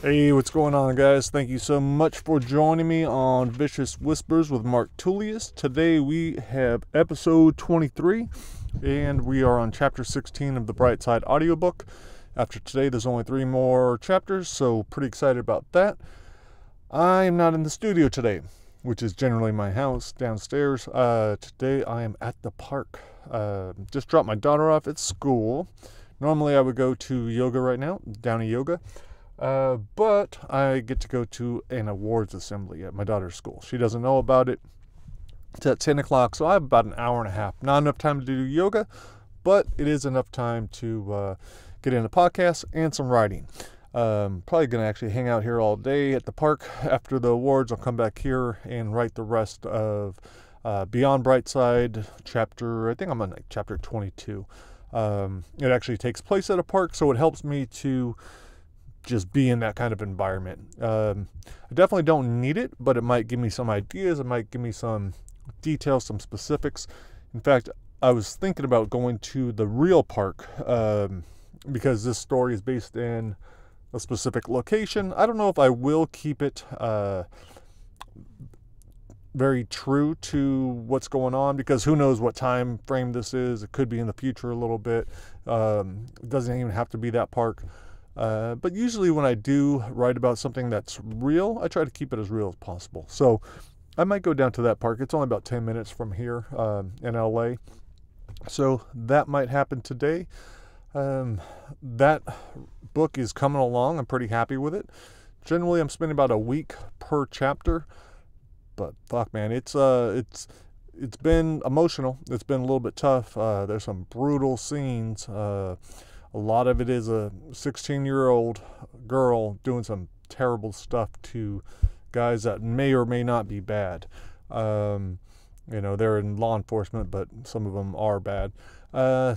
Hey, what's going on, guys? Thank you so much for joining me on Vicious Whispers with Mark Tullius. Today we have episode 23, and we are on chapter 16 of the Brightside audiobook. After today, there's only 3 more chapters, so pretty excited about that. I'm not in the studio today, which is generally my house downstairs. Today I am at the park. Just dropped my daughter off at school. Normally I would go to yoga right now, Downey Yoga. But I get to go to an awards assembly at my daughter's school. She doesn't know about it. It's at 10 o'clock, so I have about an hour and a half. Not enough time to do yoga, but it is enough time to get into podcasts and some writing. Probably going to actually hang out here all day at the park. After the awards, I'll come back here and write the rest of Beyond Brightside chapter. I think I'm on chapter 22. It actually takes place at a park, so it helps me to just be in that kind of environment. I definitely don't need it, but it might give me some ideas. It might give me some details, some specifics. In fact, I was thinking about going to the real park because this story is based in a specific location. I don't know if I will keep it very true to what's going on, because who knows what time frame this is. It could be in the future a little bit. It doesn't even have to be that park. But usually when I do write about something that's real, I try to keep it as real as possible. So I might go down to that park. It's only about 10 minutes from here in LA. So that might happen today. That book is coming along. I'm pretty happy with it. Generally, I'm spending about a week per chapter. But fuck, man, it's been emotional. It's been a little bit tough. There's some brutal scenes. A lot of it is a 16-year-old girl doing some terrible stuff to guys that may or may not be bad. They're in law enforcement, but some of them are bad.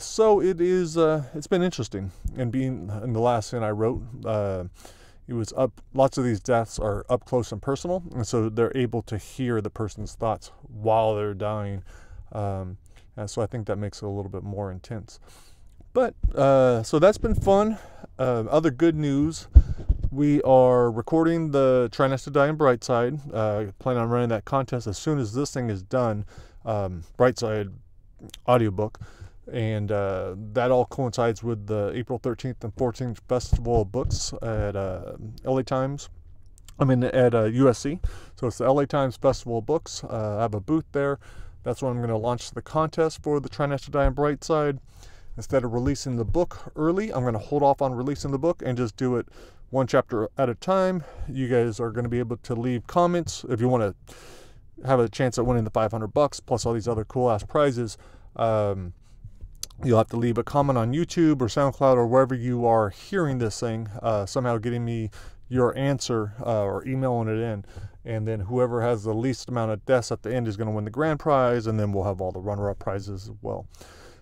So it is. It's been interesting. And being in the last scene I wrote, it was up. Lots of these deaths are up close and personal, and so they're able to hear the person's thoughts while they're dying. And so I think that makes it a little bit more intense. But, so that's been fun. Other good news, we are recording the Try Not to Die in Brightside. Plan on running that contest as soon as this thing is done, Brightside audiobook. And that all coincides with the April 13th and 14th Festival of Books at LA Times. at USC. So it's the LA Times Festival of Books. I have a booth there. That's when I'm going to launch the contest for the Try Not to Die in Brightside. Instead of releasing the book early, I'm going to hold off on releasing the book and just do it one chapter at a time. You guys are going to be able to leave comments if you want to have a chance at winning the $500 plus all these other cool ass prizes. You'll have to leave a comment on YouTube or SoundCloud or wherever you are hearing this thing, somehow getting me your answer or emailing it in. And then whoever has the least amount of deaths at the end is going to win the grand prize, and then we'll have all the runner-up prizes as well.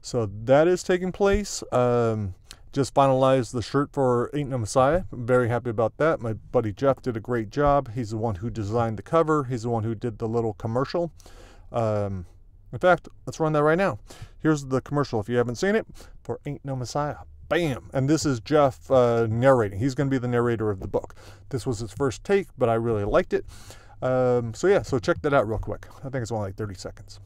So that is taking place. Just finalized the shirt for Ain't No Messiah. I'm very happy about that. My buddy Jeff did a great job. He's the one who designed the cover. He's the one who did the little commercial. In fact, let's run that right now. Here's the commercial, if you haven't seen it, for Ain't No Messiah. Bam! And this is Jeff narrating. He's going to be the narrator of the book. This was his first take, but I really liked it. So check that out real quick. I think it's only like 30 seconds.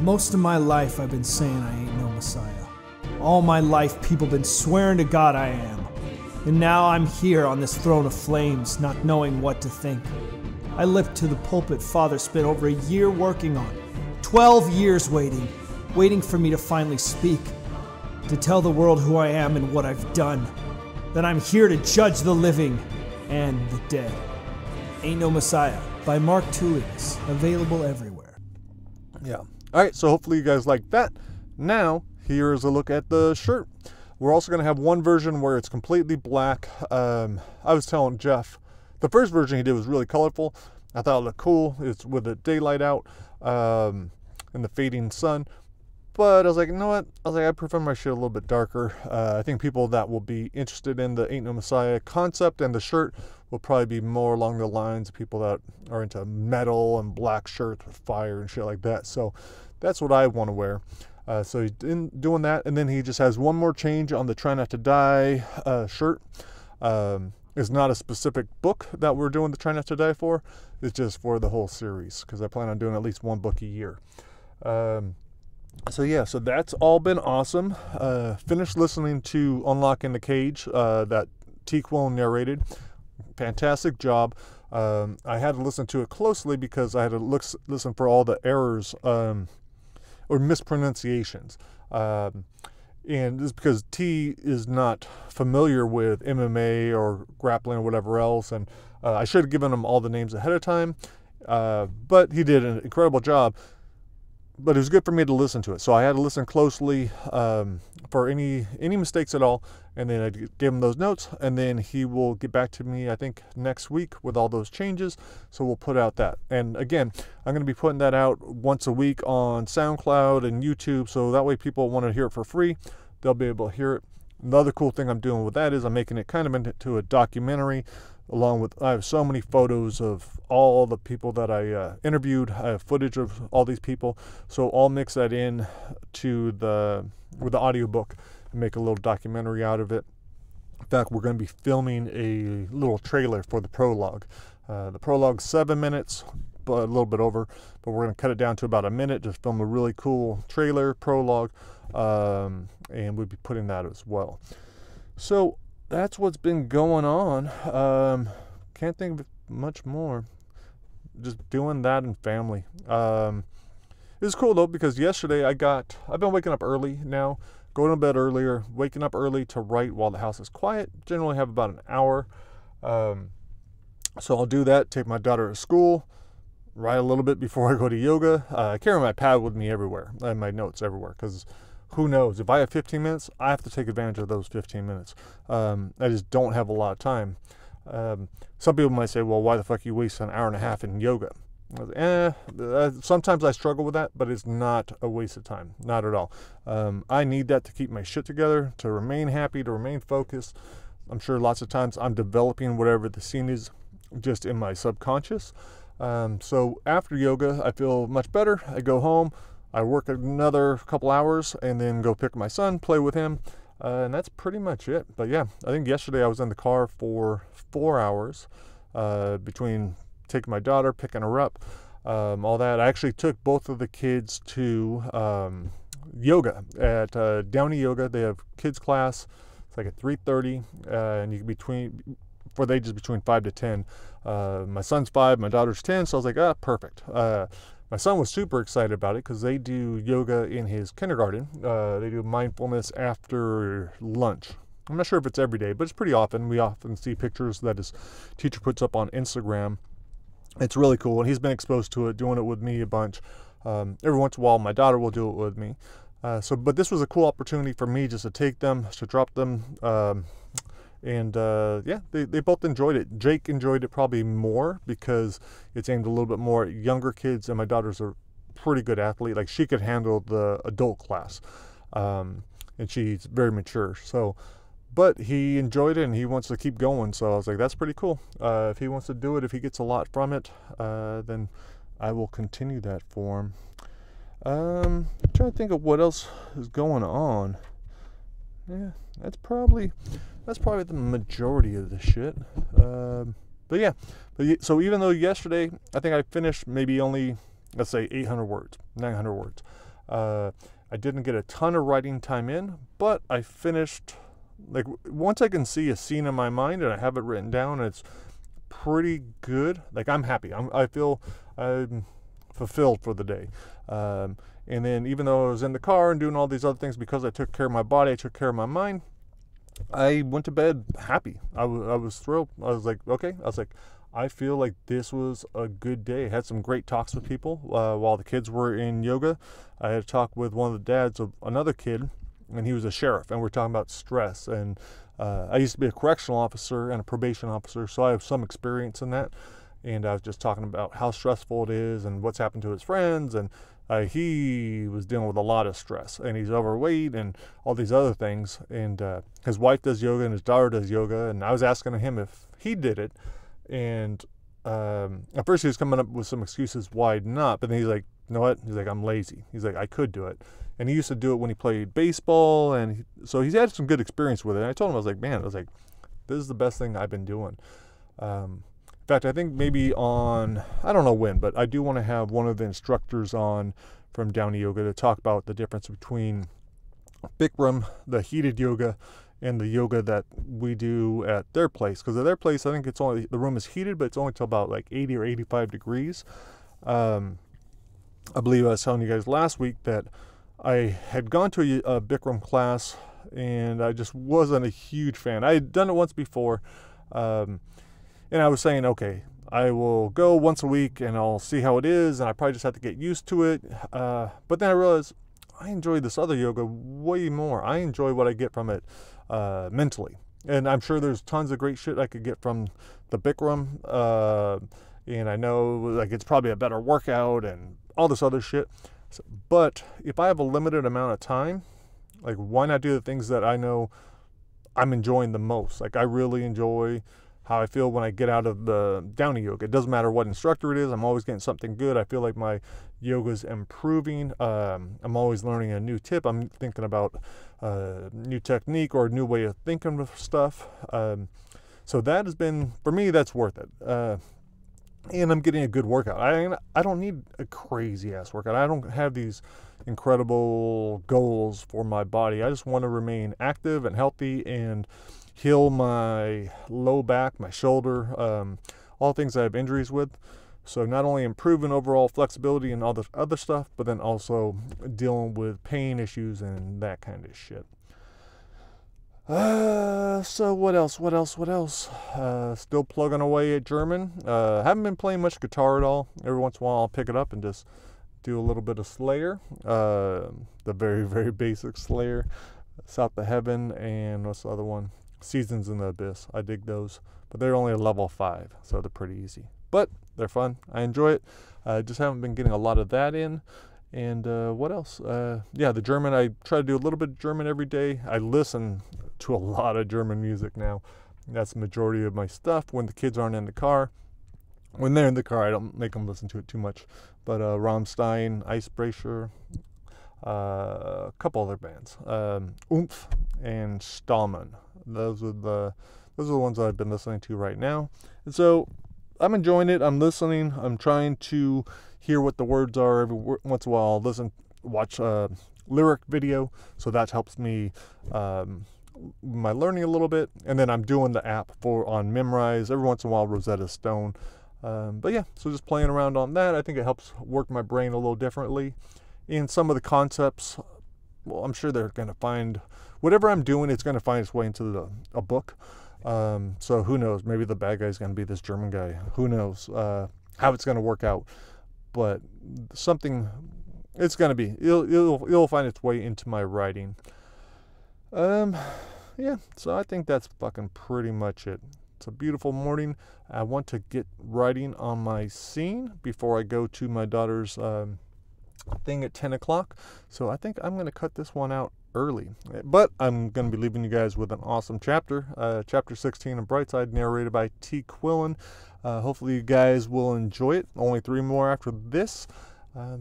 Most of my life I've been saying I ain't no Messiah. All my life people been swearing to God I am. And now I'm here on this throne of flames, not knowing what to think. I lived to the pulpit Father spent over a year working on. 12 years waiting for me to finally speak. To tell the world who I am and what I've done. That I'm here to judge the living and the dead. Ain't No Messiah by Mark Tullius, available everywhere. Yeah. Alright, so hopefully you guys like that. Now, here's a look at the shirt. We're also going to have one version where it's completely black. I was telling Jeff, the first version he did was really colorful. I thought it looked cool. It's with the daylight out and the fading sun. But I was like, you know what? I prefer my shit a little bit darker. I think people that will be interested in the Ain't No Messiah concept and the shirt will probably be more along the lines of people that are into metal and black shirts with fire and shit like that. So that's what I want to wear. So he's doing that, and then he just has one more change on the Try Not to Die shirt. It's not a specific book that we're doing the Try Not to Die for. It's just for the whole series, because I plan on doing at least one book a year. So that's all been awesome. Finished listening to Unlocking the Cage that T-Quone narrated. Fantastic job. I had to listen to it closely because I had to listen for all the errors or mispronunciations. And this is because T is not familiar with MMA or grappling or whatever else. And I should have given him all the names ahead of time. But he did an incredible job. But it was good for me to listen to it. So I had to listen closely for any mistakes at all. And then I gave him those notes. And then he will get back to me, I think, next week with all those changes. So we'll put out that. And again, I'm going to be putting that out once a week on SoundCloud and YouTube. So that way people want to hear it for free. They'll be able to hear it. The other cool thing I'm doing with that is I'm making it kind of into a documentary. Along with, I have so many photos of all the people that I interviewed. I have footage of all these people. So I'll mix that in with the audiobook and make a little documentary out of it. In fact, we're going to be filming a little trailer for the prologue. The prologue's 7 minutes, but a little bit over. But we're going to cut it down to about a minute. Just film a really cool trailer, prologue. And we'll be putting that as well. So that's what's been going on. Can't think of much more. Just doing that and family. It was cool though, because yesterday I've been waking up early now, going to bed earlier, waking up early to write while the house is quiet. Generally have about an hour. So I'll do that, take my daughter to school, write a little bit before I go to yoga. I carry my pad with me everywhere, and my notes everywhere, because who knows? If I have 15 minutes, I have to take advantage of those 15 minutes. I just don't have a lot of time. Some people might say, well, why the fuck you waste an hour and a half in yoga? Sometimes I struggle with that, but it's not a waste of time. Not at all. I need that to keep my shit together, to remain happy, to remain focused. I'm sure lots of times I'm developing whatever the scene is just in my subconscious. So after yoga, I feel much better. I go home. I work another couple hours and then go pick my son, play with him, and that's pretty much it. But yeah, I think yesterday I was in the car for 4 hours between taking my daughter, picking her up, all that. I actually took both of the kids to yoga at Downey Yoga. They have kids class. It's like at 3:30, and you can for the ages between 5 to 10. My son's 5, my daughter's 10, so I was like, perfect. My son was super excited about it because they do yoga in his kindergarten. They do mindfulness after lunch. I'm not sure if it's every day, but it's pretty often. We often see pictures that his teacher puts up on Instagram. It's really cool, and he's been exposed to it, doing it with me a bunch. Every once in a while, my daughter will do it with me. But this was a cool opportunity for me just to take them, to drop them. Yeah, they both enjoyed it. Jake enjoyed it probably more because it's aimed a little bit more at younger kids, and my daughter's a pretty good athlete. Like, she could handle the adult class, and she's very mature. But he enjoyed it, and he wants to keep going. So I was like, that's pretty cool. If he wants to do it, if he gets a lot from it, then I will continue that for him. I'm trying to think of what else is going on. Yeah, that's probably the majority of the shit. So even though yesterday I think I finished maybe only, let's say, 800 words, 900 words, I didn't get a ton of writing time in, but I finished, like, once I can see a scene in my mind and I have it written down, it's pretty good. Like, I'm happy. I feel I'm fulfilled for the day. And then even though I was in the car and doing all these other things, because I took care of my body, I took care of my mind, I went to bed happy. I was thrilled. I was like, okay. I feel like this was a good day. I had some great talks with people while the kids were in yoga. I had a talk with one of the dads of another kid, and he was a sheriff, and we're talking about stress. And I used to be a correctional officer and a probation officer, so I have some experience in that. And I was just talking about how stressful it is and what's happened to his friends. And he was dealing with a lot of stress, and he's overweight and all these other things. And his wife does yoga and his daughter does yoga. And I was asking him if he did it. And at first he was coming up with some excuses why not. But then he's like, you know what? He's like, I'm lazy. He's like, I could do it. And he used to do it when he played baseball. And so he's had some good experience with it. And I told him, I was like, this is the best thing I've been doing. In fact, I think maybe on, I don't know when, but I do want to have one of the instructors on from Downey Yoga to talk about the difference between Bikram, the heated yoga, and the yoga that we do at their place. Because at their place, I think it's only, the room is heated, but it's only till about like 80 or 85 degrees. I believe I was telling you guys last week that I had gone to a Bikram class and I just wasn't a huge fan. I had done it once before, and I was saying, okay, I will go once a week and I'll see how it is, and I probably just have to get used to it. But then I realized I enjoy this other yoga way more. I enjoy what I get from it mentally. And I'm sure there's tons of great shit I could get from the Bikram. And I know like it's probably a better workout and all this other shit. But if I have a limited amount of time, like why not do the things that I know I'm enjoying the most? Like I really enjoy how I feel when I get out of the Downey Yoga. It doesn't matter what instructor it is. I'm always getting something good. I feel like my yoga's improving. I'm always learning a new tip. I'm thinking about new technique or a new way of thinking of stuff. So that has been, for me, that's worth it. And I'm getting a good workout. I don't need a crazy ass workout. I don't have these incredible goals for my body. I just want to remain active and healthy and heal my low back, my shoulder, all things I have injuries with. So not only improving overall flexibility and all this other stuff, but then also dealing with pain issues and that kind of shit. So what else? Still plugging away at German. Haven't been playing much guitar at all. Every once in a while I'll pick it up and just do a little bit of Slayer. The very, very basic Slayer. South of Heaven, and what's the other one? Seasons in the Abyss. I dig those. But they're only a level 5, so they're pretty easy. But they're fun. I enjoy it. Just haven't been getting a lot of that in. And what else? Yeah, the German. I try to do a little bit of German every day. I listen to a lot of German music now. That's the majority of my stuff when the kids aren't in the car. When they're in the car, I don't make them listen to it too much. But Rammstein, Icebreaker, a couple other bands, Oomph and Stallman. Those are the ones that I've been listening to right now. And so I'm enjoying it. I'm listening. I'm trying to hear what the words are every once in a while. Watch a lyric video, so that helps me my learning a little bit. And then I'm doing the app on Memrise every once in a while, Rosetta Stone. But yeah, so just playing around on that. I think it helps work my brain a little differently. In some of the concepts, well, I'm sure they're going to find whatever I'm doing. It's going to find its way into a book. So who knows? Maybe the bad guy's going to be this German guy. Who knows how it's going to work out? But something, it's going to be. It'll find its way into my writing. Yeah. So I think that's fucking pretty much it. It's a beautiful morning. I want to get writing on my scene before I go to my daughter's thing at 10 o'clock. So I think I'm going to cut this one out early. But I'm going to be leaving you guys with an awesome chapter. Chapter 16 of Brightside, narrated by T. Quillen. Hopefully you guys will enjoy it. Only 3 more after this.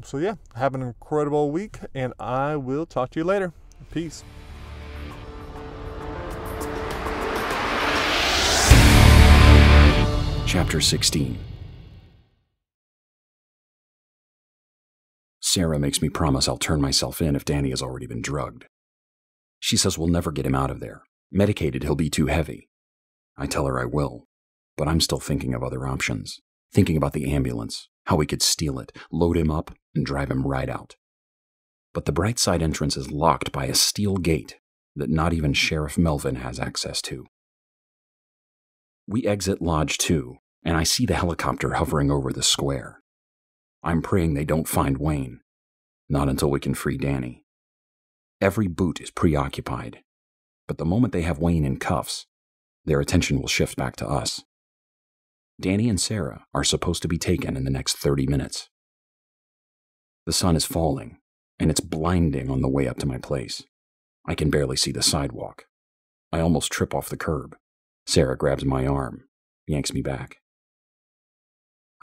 So yeah, have an incredible week, and I will talk to you later. Peace. Chapter 16. Sarah makes me promise I'll turn myself in if Danny has already been drugged. She says we'll never get him out of there. Medicated, he'll be too heavy. I tell her I will, but I'm still thinking of other options. Thinking about the ambulance, how we could steal it, load him up, and drive him right out. But the Brightside entrance is locked by a steel gate that not even Sheriff Melvin has access to. We exit Lodge 2, and I see the helicopter hovering over the square. I'm praying they don't find Wayne. Not until we can free Danny. Every boot is preoccupied, but the moment they have Wayne in cuffs, their attention will shift back to us. Danny and Sarah are supposed to be taken in the next 30 minutes. The sun is falling, and it's blinding on the way up to my place. I can barely see the sidewalk. I almost trip off the curb. Sarah grabs my arm, yanks me back.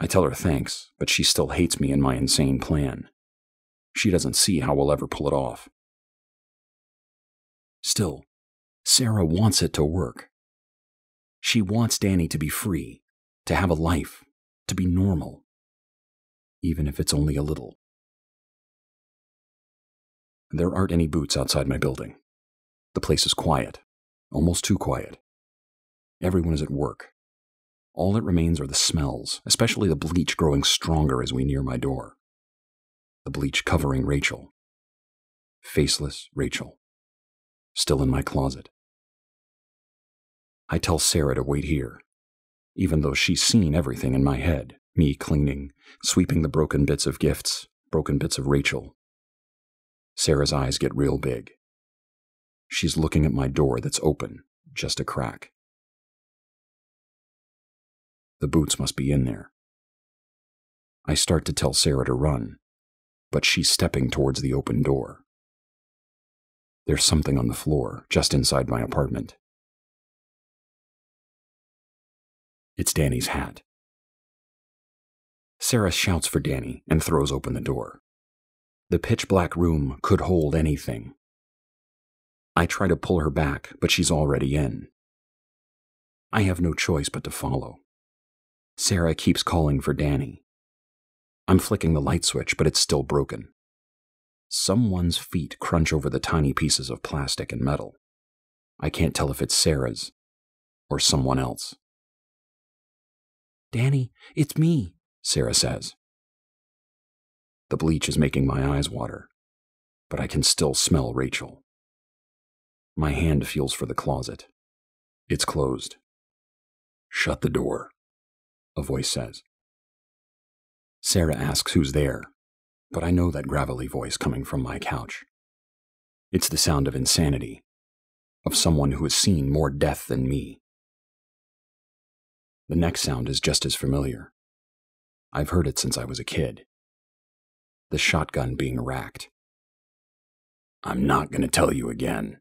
I tell her thanks, but she still hates me and my insane plan. She doesn't see how we'll ever pull it off. Still, Sarah wants it to work. She wants Danny to be free, to have a life, to be normal, even if it's only a little. There aren't any boots outside my building. The place is quiet, almost too quiet. Everyone is at work. All that remains are the smells, especially the bleach growing stronger as we near my door. The bleach covering Rachel. Faceless Rachel. Still in my closet. I tell Sarah to wait here, even though she's seen everything in my head. Me cleaning, sweeping the broken bits of gifts, broken bits of Rachel. Sarah's eyes get real big. She's looking at my door that's open, just a crack. The boots must be in there. I start to tell Sarah to run, but she's stepping towards the open door. There's something on the floor, just inside my apartment. It's Danny's hat. Sarah shouts for Danny and throws open the door. The pitch-black room could hold anything. I try to pull her back, but she's already in. I have no choice but to follow. Sarah keeps calling for Danny. I'm flicking the light switch, but it's still broken. Someone's feet crunch over the tiny pieces of plastic and metal. I can't tell if it's Sarah's or someone else. "Danny, it's me," Sarah says. The bleach is making my eyes water, but I can still smell Rachel. My hand feels for the closet. It's closed. "Shut the door," a voice says. Sarah asks who's there, but I know that gravelly voice coming from my couch. It's the sound of insanity, of someone who has seen more death than me. The next sound is just as familiar. I've heard it since I was a kid. The shotgun being racked. "I'm not going to tell you again."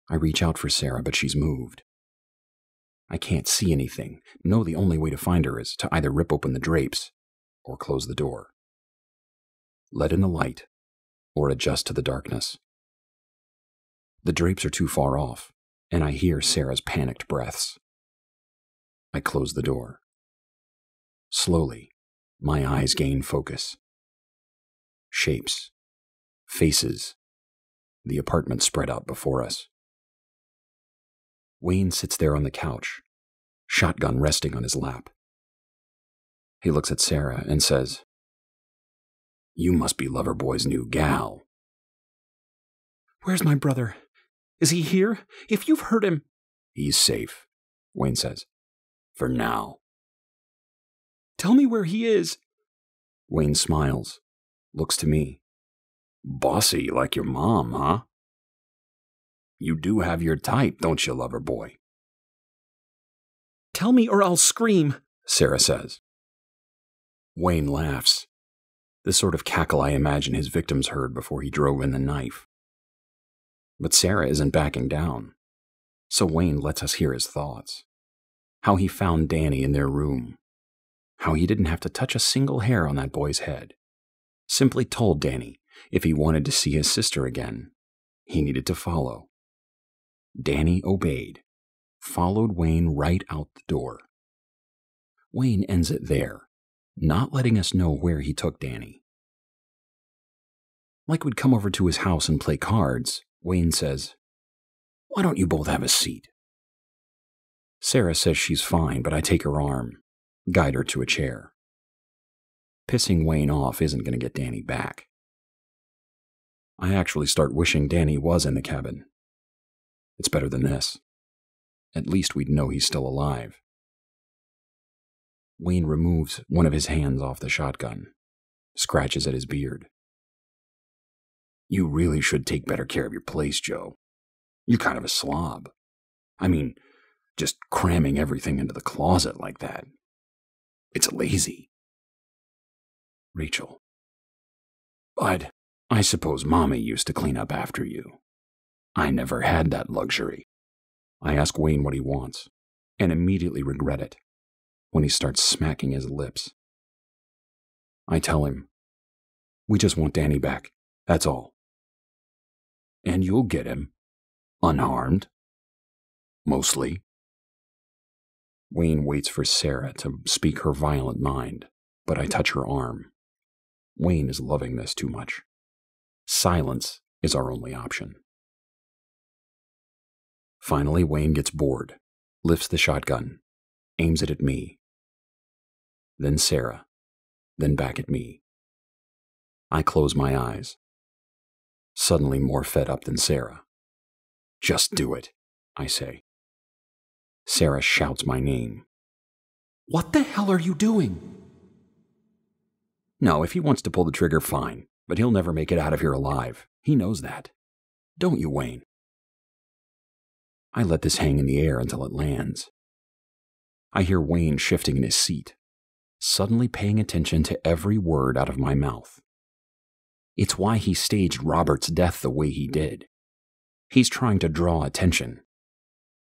I reach out for Sarah, but she's moved. I can't see anything. Know the only way to find her is to either rip open the drapes or close the door. Let in the light or adjust to the darkness. The drapes are too far off, and I hear Sarah's panicked breaths. I close the door. Slowly, my eyes gain focus. Shapes, faces, the apartment spread out before us. Wayne sits there on the couch, shotgun resting on his lap. He looks at Sarah and says, "You must be Loverboy's new gal." "Where's my brother? Is he here? If you've hurt him..." "He's safe," Wayne says. "For now." "Tell me where he is." Wayne smiles, looks to me. "Bossy like your mom, huh? You do have your type, don't you, Loverboy?" "Tell me or I'll scream," Sarah says. Wayne laughs, the sort of cackle I imagine his victims heard before he drove in the knife. But Sarah isn't backing down, so Wayne lets us hear his thoughts. How he found Danny in their room. How he didn't have to touch a single hair on that boy's head. Simply told Danny if he wanted to see his sister again, he needed to follow. Danny obeyed, followed Wayne right out the door. Wayne ends it there, not letting us know where he took Danny. Like we'd come over to his house and play cards, Wayne says, "Why don't you both have a seat?" Sarah says she's fine, but I take her arm, guide her to a chair. Pissing Wayne off isn't going to get Danny back. I actually start wishing Danny was in the cabin. It's better than this. At least we'd know he's still alive. Wayne removes one of his hands off the shotgun, scratches at his beard. "You really should take better care of your place, Joe. You're kind of a slob. I mean, just cramming everything into the closet like that. It's lazy." Rachel. "But I suppose Mommy used to clean up after you. I never had that luxury." I ask Wayne what he wants, and immediately regret it when he starts smacking his lips. I tell him, "We just want Danny back, that's all." "And you'll get him, unharmed." Mostly. Wayne waits for Sarah to speak her violent mind, but I touch her arm. Wayne is loving this too much. Silence is our only option. Finally, Wayne gets bored, lifts the shotgun, aims it at me. Then Sarah, then back at me. I close my eyes, suddenly more fed up than Sarah. Just do it, I say. Sarah shouts my name. What the hell are you doing? No, if he wants to pull the trigger, fine, but he'll never make it out of here alive. He knows that. Don't you, Wayne? I let this hang in the air until it lands. I hear Wayne shifting in his seat, suddenly paying attention to every word out of my mouth. It's why he staged Robert's death the way he did. He's trying to draw attention,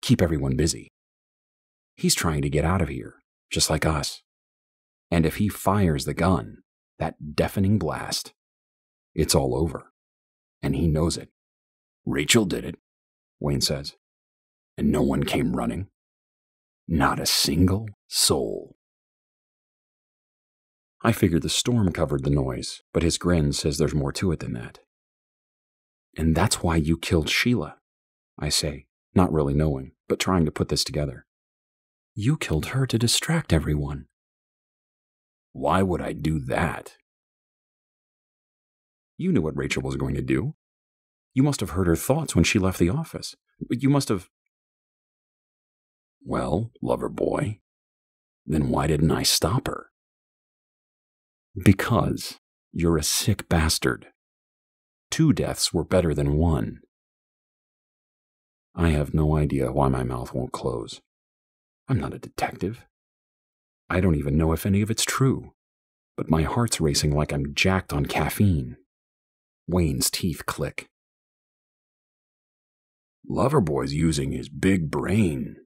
keep everyone busy. He's trying to get out of here, just like us. And if he fires the gun, that deafening blast, it's all over. And he knows it. Rachel did it, Wayne says. And no one came running. Not a single soul. I figured the storm covered the noise, but his grin says there's more to it than that. And that's why you killed Sheila, I say, not really knowing, but trying to put this together. You killed her to distract everyone. Why would I do that? You knew what Rachel was going to do. You must have heard her thoughts when she left the office. You must have... Well, lover boy, then why didn't I stop her? Because you're a sick bastard. 2 deaths were better than 1. I have no idea why my mouth won't close. I'm not a detective. I don't even know if any of it's true, but my heart's racing like I'm jacked on caffeine. Wayne's teeth click. Loverboy's using his big brain.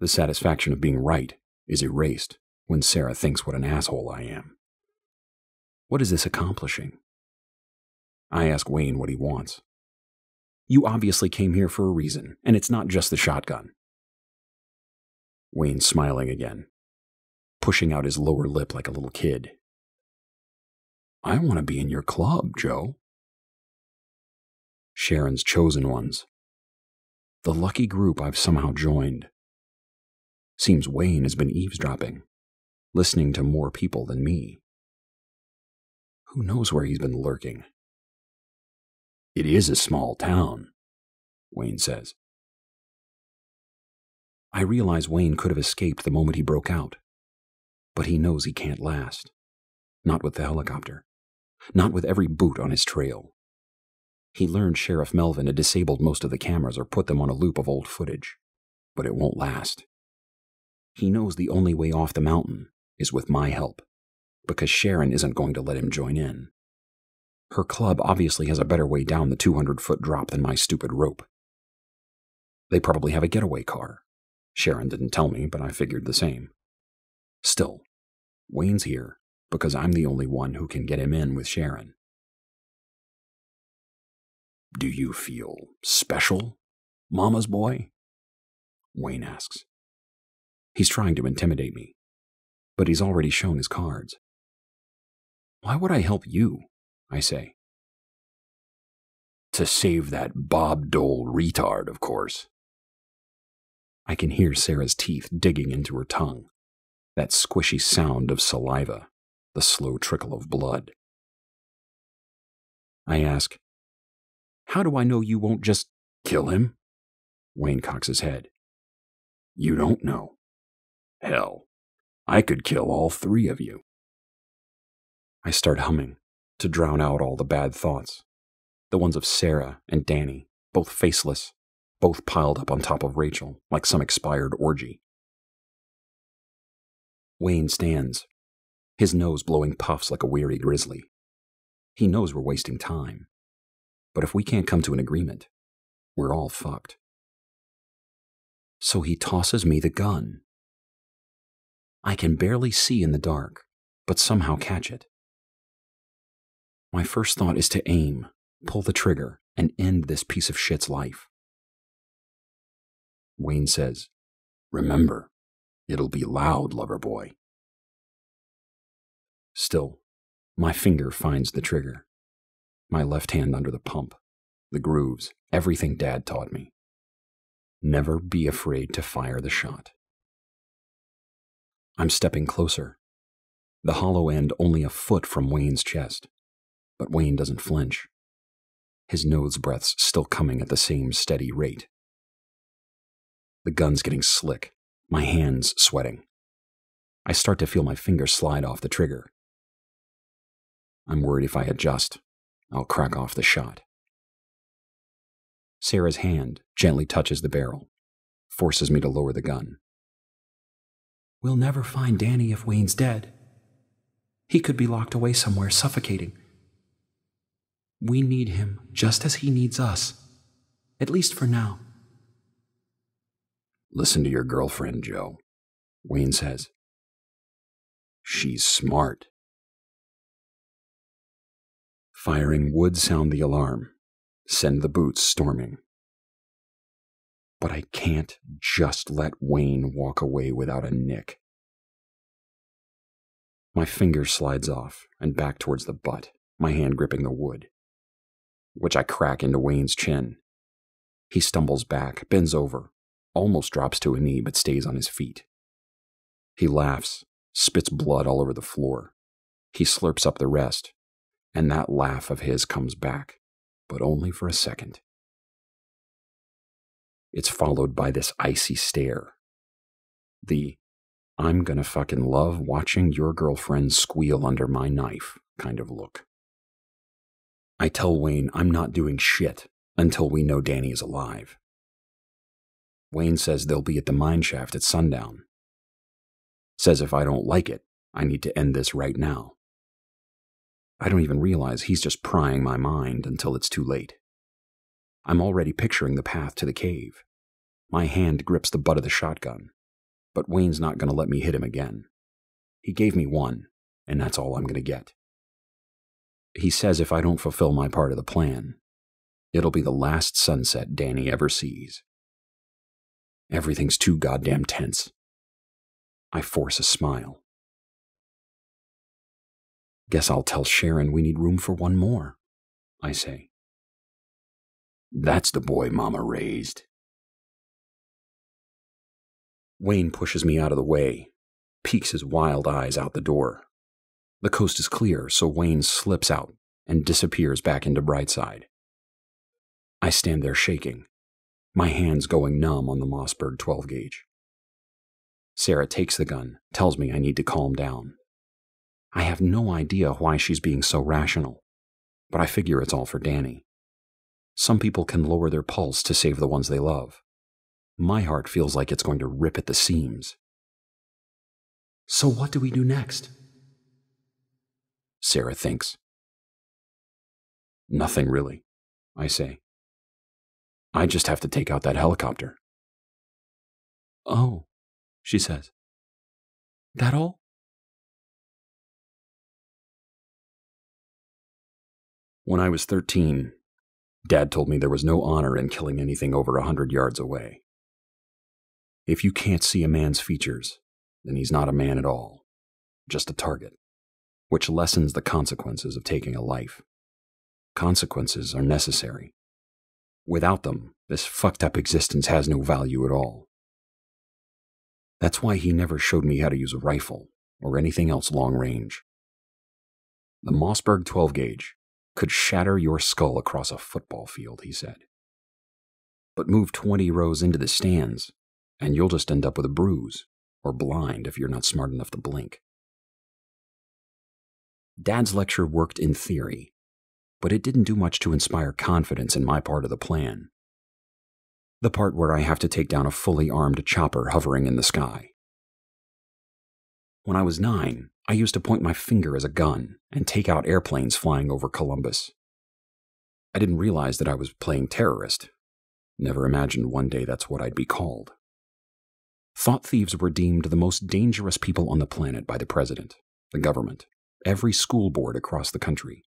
The satisfaction of being right is erased when Sarah thinks what an asshole I am. What is this accomplishing? I ask Wayne what he wants. You obviously came here for a reason, and it's not just the shotgun. Wayne's smiling again, pushing out his lower lip like a little kid. I want to be in your club, Joe. Sharon's chosen ones. The lucky group I've somehow joined. Seems Wayne has been eavesdropping, listening to more people than me. Who knows where he's been lurking? It is a small town, Wayne says. I realize Wayne could have escaped the moment he broke out, but he knows he can't last. Not with the helicopter. Not with every boot on his trail. He learned Sheriff Melvin had disabled most of the cameras or put them on a loop of old footage, but it won't last. He knows the only way off the mountain is with my help, because Sharon isn't going to let him join in. Her club obviously has a better way down the 200-foot drop than my stupid rope. They probably have a getaway car. Sharon didn't tell me, but I figured the same. Still, Wayne's here because I'm the only one who can get him in with Sharon. Do you feel special, Mama's boy? Wayne asks. He's trying to intimidate me, but he's already shown his cards. Why would I help you? I say. To save that Bob Dole retard, of course. I can hear Sarah's teeth digging into her tongue, that squishy sound of saliva, the slow trickle of blood. I ask, how do I know you won't just kill him? Wayne cocks his head. You don't know. Hell, I could kill all 3 of you. I start humming to drown out all the bad thoughts, the ones of Sarah and Danny, both faceless, both piled up on top of Rachel like some expired orgy. Wayne stands, his nose blowing puffs like a weary grizzly. He knows we're wasting time, but if we can't come to an agreement, we're all fucked. So he tosses me the gun. I can barely see in the dark, but somehow catch it. My first thought is to aim, pull the trigger, and end this piece of shit's life. Wayne says, "Remember, it'll be loud, lover boy." Still, my finger finds the trigger. My left hand under the pump, the grooves, everything Dad taught me. Never be afraid to fire the shot. I'm stepping closer, the hollow end only a foot from Wayne's chest, but Wayne doesn't flinch. His nose breath's still coming at the same steady rate. The gun's getting slick, my hands sweating. I start to feel my fingers slide off the trigger. I'm worried if I adjust, I'll crack off the shot. Sarah's hand gently touches the barrel, forces me to lower the gun. "We'll never find Danny if Wayne's dead. He could be locked away somewhere, suffocating. We need him just as he needs us, at least for now." "Listen to your girlfriend, Joe," Wayne says. "She's smart." Firing would sound the alarm, send the boots storming. But I can't just let Wayne walk away without a nick. My finger slides off and back towards the butt, my hand gripping the wood, which I crack into Wayne's chin. He stumbles back, bends over, almost drops to a knee but stays on his feet. He laughs, spits blood all over the floor. He slurps up the rest, and that laugh of his comes back, but only for a second. It's followed by this icy stare. The "I'm gonna fucking love watching your girlfriend squeal under my knife" kind of look. I tell Wayne I'm not doing shit until we know Danny is alive. Wayne says they'll be at the mine shaft at sundown. Says if I don't like it, I need to end this right now. I don't even realize he's just prying my mind until it's too late. I'm already picturing the path to the cave. My hand grips the butt of the shotgun, but Wayne's not going to let me hit him again. He gave me one, and that's all I'm going to get. He says if I don't fulfill my part of the plan, it'll be the last sunset Danny ever sees. Everything's too goddamn tense. I force a smile. "Guess I'll tell Sharon we need room for one more," I say. "That's the boy Mama raised." Wayne pushes me out of the way, peeks his wild eyes out the door. The coast is clear, so Wayne slips out and disappears back into Brightside. I stand there shaking, my hands going numb on the Mossberg 12 gauge. Sarah takes the gun, tells me I need to calm down. I have no idea why she's being so rational, but I figure it's all for Danny. Some people can lower their pulse to save the ones they love. My heart feels like it's going to rip at the seams. "So what do we do next?" Sarah thinks. "Nothing really," I say. "I just have to take out that helicopter." "Oh," she says. "That all?" When I was 13, Dad told me there was no honor in killing anything over 100 yards away. If you can't see a man's features, then he's not a man at all, just a target, which lessens the consequences of taking a life. Consequences are necessary. Without them, this fucked up existence has no value at all. That's why he never showed me how to use a rifle or anything else long range. The Mossberg 12 gauge could shatter your skull across a football field, he said. But move 20 rows into the stands, and you'll just end up with a bruise, or blind if you're not smart enough to blink. Dad's lecture worked in theory, but it didn't do much to inspire confidence in my part of the plan. The part where I have to take down a fully armed chopper hovering in the sky. When I was 9, I used to point my finger as a gun and take out airplanes flying over Columbus. I didn't realize that I was playing terrorist. Never imagined one day that's what I'd be called. Thought thieves were deemed the most dangerous people on the planet by the president, the government, every school board across the country.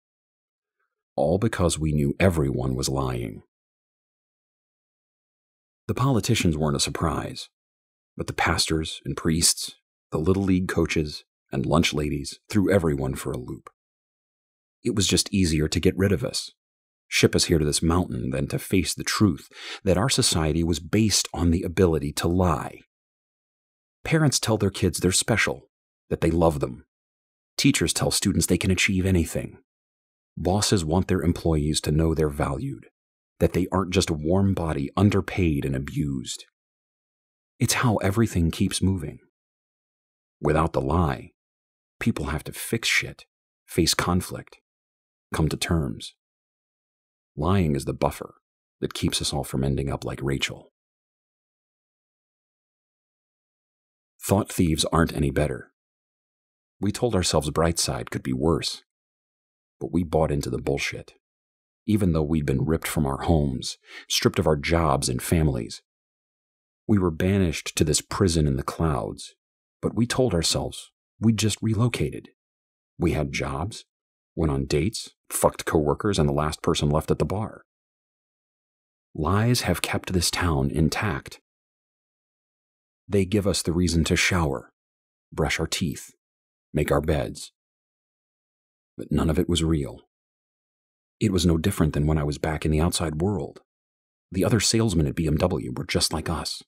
All because we knew everyone was lying. The politicians weren't a surprise, but the pastors and priests, the Little League coaches, and lunch ladies threw everyone for a loop. It was just easier to get rid of us, ship us here to this mountain than to face the truth that our society was based on the ability to lie. Parents tell their kids they're special, that they love them. Teachers tell students they can achieve anything. Bosses want their employees to know they're valued, that they aren't just a warm body, underpaid and abused. It's how everything keeps moving. Without the lie, people have to fix shit, face conflict, come to terms. Lying is the buffer that keeps us all from ending up like Rachel. Thought thieves aren't any better. We told ourselves Brightside could be worse, but we bought into the bullshit. Even though we'd been ripped from our homes, stripped of our jobs and families. We were banished to this prison in the clouds, but we told ourselves we'd just relocated. We had jobs, went on dates, fucked coworkers, and the last person left at the bar. Lies have kept this town intact. They give us the reason to shower, brush our teeth, make our beds. But none of it was real. It was no different than when I was back in the outside world. The other salesmen at BMW were just like us.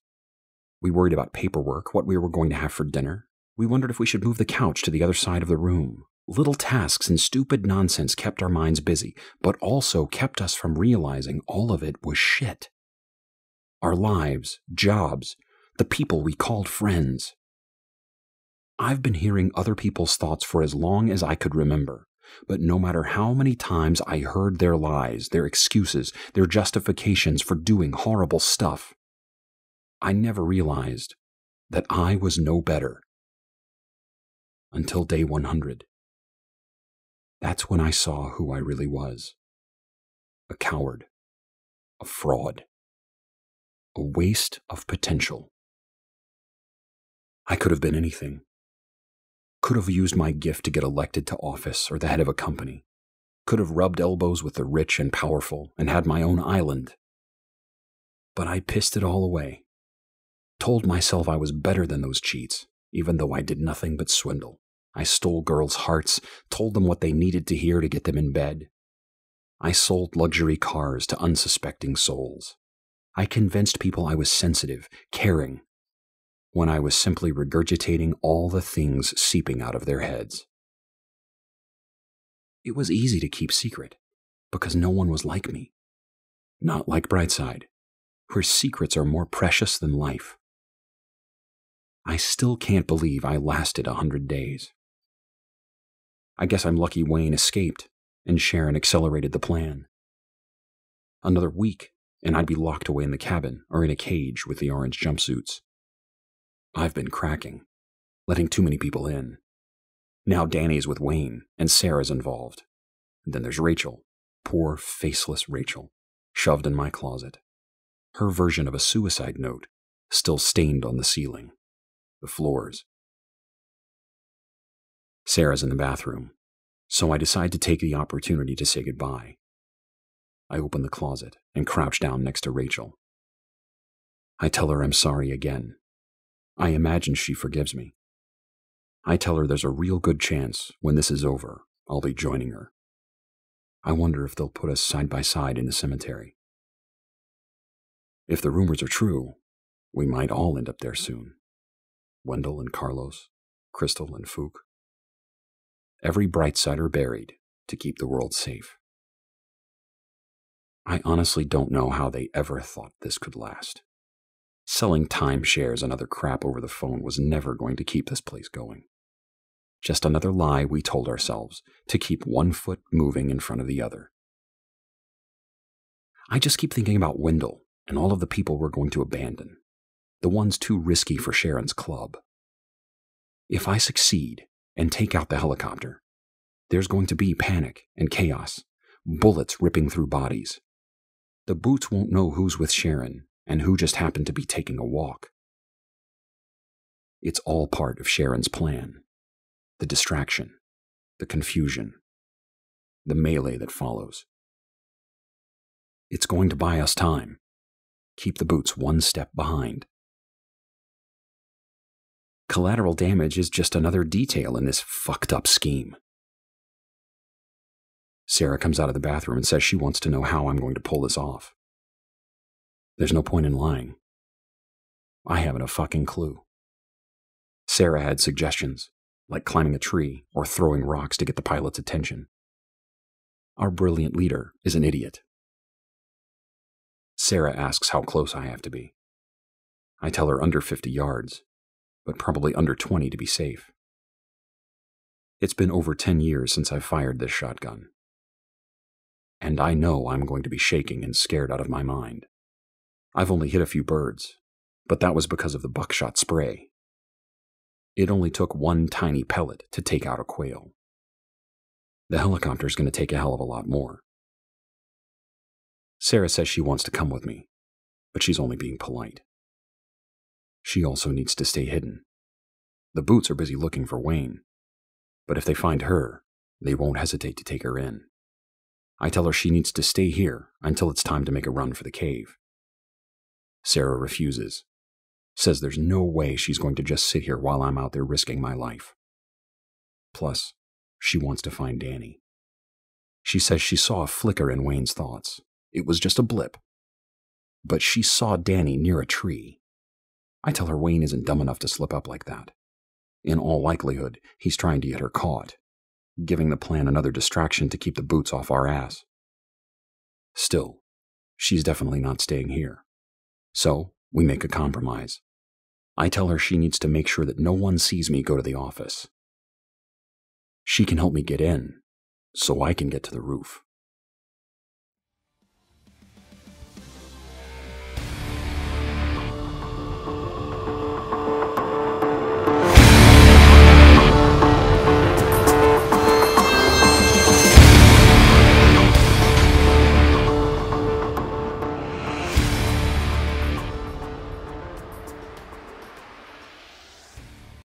We worried about paperwork, what we were going to have for dinner. We wondered if we should move the couch to the other side of the room. Little tasks and stupid nonsense kept our minds busy, but also kept us from realizing all of it was shit. Our lives, jobs, the people we called friends. I've been hearing other people's thoughts for as long as I could remember, but no matter how many times I heard their lies, their excuses, their justifications for doing horrible stuff, I never realized that I was no better. Until day 100. That's when I saw who I really was. A coward. A fraud. A waste of potential. I could have been anything. Could have used my gift to get elected to office or the head of a company. Could have rubbed elbows with the rich and powerful and had my own island. But I pissed it all away. Told myself I was better than those cheats, even though I did nothing but swindle. I stole girls' hearts, told them what they needed to hear to get them in bed. I sold luxury cars to unsuspecting souls. I convinced people I was sensitive, caring, when I was simply regurgitating all the things seeping out of their heads. It was easy to keep secret, because no one was like me. Not like Brightside, where secrets are more precious than life. I still can't believe I lasted 100 days. I guess I'm lucky Wayne escaped and Sharon accelerated the plan. Another week, and I'd be locked away in the cabin or in a cage with the orange jumpsuits. I've been cracking, letting too many people in. Now Danny's with Wayne, and Sarah's involved. And then there's Rachel, poor, faceless Rachel, shoved in my closet. Her version of a suicide note, still stained on the ceiling, the floors. Sarah's in the bathroom, so I decide to take the opportunity to say goodbye. I open the closet and crouch down next to Rachel. I tell her I'm sorry again. I imagine she forgives me. I tell her there's a real good chance when this is over, I'll be joining her. I wonder if they'll put us side by side in the cemetery. If the rumors are true, we might all end up there soon. Wendell and Carlos, Crystal and Fook. Every Brightsider buried to keep the world safe. I honestly don't know how they ever thought this could last. Selling timeshares and other crap over the phone was never going to keep this place going. Just another lie we told ourselves to keep one foot moving in front of the other. I just keep thinking about Wendell and all of the people we're going to abandon, the ones too risky for Sharon's club. If I succeed and take out the helicopter, there's going to be panic and chaos, bullets ripping through bodies. The Boots won't know who's with Sharon and who just happened to be taking a walk. It's all part of Sharon's plan. The distraction, the confusion, the melee that follows. It's going to buy us time. Keep the boots one step behind. Collateral damage is just another detail in this fucked up scheme. Sarah comes out of the bathroom and says she wants to know how I'm going to pull this off. There's no point in lying. I haven't a fucking clue. Sarah had suggestions, like climbing a tree or throwing rocks to get the pilot's attention. Our brilliant leader is an idiot. Sarah asks how close I have to be. I tell her under 50 yards, but probably under 20 to be safe. It's been over 10 years since I fired this shotgun. And I know I'm going to be shaking and scared out of my mind. I've only hit a few birds, but that was because of the buckshot spray. It only took one tiny pellet to take out a quail. The helicopter's going to take a hell of a lot more. Sarah says she wants to come with me, but she's only being polite. She also needs to stay hidden. The boots are busy looking for Wayne, but if they find her, they won't hesitate to take her in. I tell her she needs to stay here until it's time to make a run for the cave. Sarah refuses, says there's no way she's going to just sit here while I'm out there risking my life. Plus, she wants to find Danny. She says she saw a flicker in Wayne's thoughts. It was just a blip. But she saw Danny near a tree. I tell her Wayne isn't dumb enough to slip up like that. In all likelihood, he's trying to get her caught, giving the plan another distraction to keep the boots off our ass. Still, she's definitely not staying here. So, we make a compromise. I tell her she needs to make sure that no one sees me go to the office. She can help me get in, so I can get to the roof.